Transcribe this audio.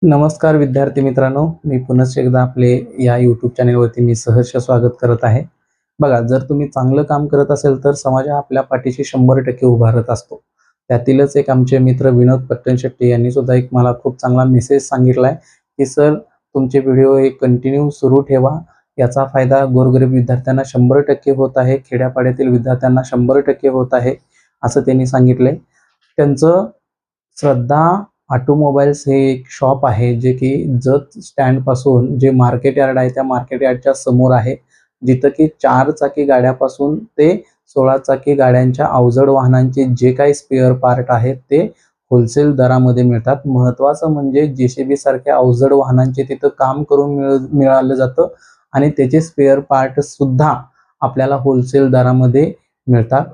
नमस्कार विद्यार्थी मित्रांनो, मी पुन्हा एकदा आपले या यूट्यूब चॅनेलवरती मी सहर्ष स्वागत करत आहे. बघा, जर तुम्ही चांगलं काम करत असेल तर समाज हा आपल्या पाठीशी 100% उभा राहत असतो. त्यातीलच एक आमचे मित्र विनोद पट्टणशेट्टी यांनी सुद्धा एक मला खूप चांगला मेसेज सांगितला आहे, की सर तुमचे व्हिडिओ हे कंटिन्यू सुरू ठेवा. याचा फायदा गोरगरीब विद्यार्थ्यांना 100% होत आहे, खेड्यापाड्यातील विद्यार्थ्यांना 100% होत आहे, असं त्यांनी सांगितलंय. त्यांचं श्रद्धा ऑटोमोबाईल्स हे एक शॉप आहे, जे की जत स्टँडपासून जे मार्केट यार्ड आहे, त्या मार्केट यार्डच्या समोर आहे. जिथं की 4 चाकी गाड्यापासून ते 16 चाकी गाड्यांच्या अवजड वाहनांचे जे काही स्पेअर पार्ट आहेत, ते होलसेल दरामध्ये मिळतात. महत्त्वाचं म्हणजे जे-सी-बी सारख्या अवजड वाहनांचे तिथं काम करून मिळालं जातं आणि त्याचे स्पेअर पार्टसुद्धा आपल्याला होलसेल दरामध्ये मिळतात.